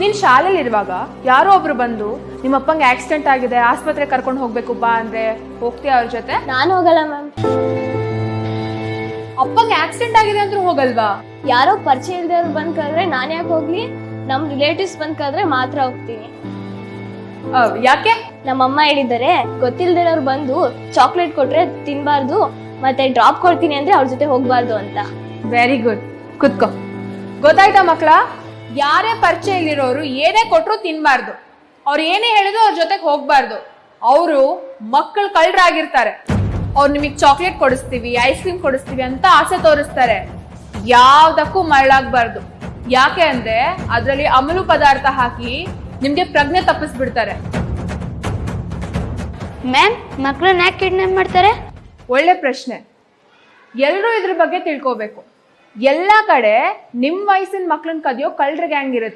ನೀನ್ ಶಾಲೆಯಲ್ಲಿ ಇರುವಾಗ ಯಾರೋ ಒಬ್ರು ಬಂದು ನಿಮ್ಮ ಅಪ್ಪಂಗೆ ಆಕ್ಸಿಡೆಂಟ್ ಆಗಿದೆ ಆಸ್ಪತ್ರೆ ಕರ್ಕೊಂಡು ಹೋಗ್ಬೇಕು ಬಾ ಅಂದ್ರೆ ಹೋಗ್ತೀಯ ಅವ್ರ ಜೊತೆ? ನಾನು ಹೋಗಲ್ಲ ಮ್ಯಾಮ್. ಅಪ್ಪಂಗೆ ಆಕ್ಸಿಡೆಂಟ್ ಆಗಿದೆ ಅಂದ್ರೂ ಹೋಗಲ್ವಾ? ಯಾರೋ ಪರಿಚಯ ಇಲ್ದವ್ರು ಬಂದ್ ಕರೆದ್ರೆ ನಾನು ಯಾಕೆ ಹೋಗ್ಲಿ? ನಮ್ ರಿಲೇಟಿವ್ಸ್ ಬಂದ್ ಕರೆದ್ರೆ ಮಾತ್ರ ಹೋಗ್ತೀನಿ. ಯಾಕೆ? ನಮ್ಮಮ್ಮ ಹೇಳಿದ್ದಾರೆ ಗೊತ್ತಿಲ್ದಿರೋರು ಬಂದು ಚಾಕ್ಲೇಟ್ ಕೊಟ್ರೆ ತಿನ್ಬಾರ್ದು, ಮತ್ತೆ ಡ್ರಾಪ್ ಕೊಡ್ತೀನಿ ಅಂದ್ರೆ ಅವ್ರ ಜೊತೆ ಹೋಗ್ಬಾರ್ದು ಅಂತ. ವೆರಿ ಗುಡ್, ಕುತ್ಕೋ. ಗೊತ್ತಾಯ್ತಾ ಮಕ್ಳ? ಯಾರೇ ಪರಿಚಯ ಇಲ್ಲಿರೋರು ಏನೇ ಕೊಟ್ರು ತಿನ್ಬಾರ್ದು, ಅವ್ರು ಏನೇ ಹೇಳಿದ್ರು ಅವ್ರ ಜೊತೆಗೆ ಹೋಗ್ಬಾರ್ದು. ಅವರು ಮಕ್ಕಳು ಕಳ್ಳರಾಗಿರ್ತಾರೆ. ಅವ್ರು ನಿಮಗ್ ಚಾಕ್ಲೇಟ್ ಕೊಡಿಸ್ತೀವಿ, ಐಸ್ ಕ್ರೀಮ್ ಕೊಡಿಸ್ತೀವಿ ಅಂತ ಆಸೆ ತೋರಿಸ್ತಾರೆ. ಯಾವ್ದಕ್ಕೂ ಮರಳಾಗ್ಬಾರ್ದು. ಯಾಕೆ ಅಂದ್ರೆ ಅದ್ರಲ್ಲಿ ಅಮಲು ಪದಾರ್ಥ ಹಾಕಿ ನಿಮ್ಗೆ ಪ್ರಜ್ಞೆ ತಪ್ಪಿಸ್ಬಿಡ್ತಾರೆ. ಮ್ಯಾಮ್, ಮಕ್ಕಳನ್ನ ಯಾಕೆ ಕಿಡ್ನಾಪ್ ಮಾಡ್ತಾರೆ? ಒಳ್ಳೆ ಪ್ರಶ್ನೆ. ಎಲ್ಲರೂ ಇದ್ರ ಬಗ್ಗೆ ತಿಳ್ಕೋಬೇಕು. ಎಲ್ಲಾ ಕಡೆ ನಿಮ್ ವಯಸ್ಸಿನ ಮಕ್ಳನ್ನ ಕದಿಯೋ ಕಳ್ಳರ ಗ್ಯಾಂಗ್ ಇರುತ್ತೆ.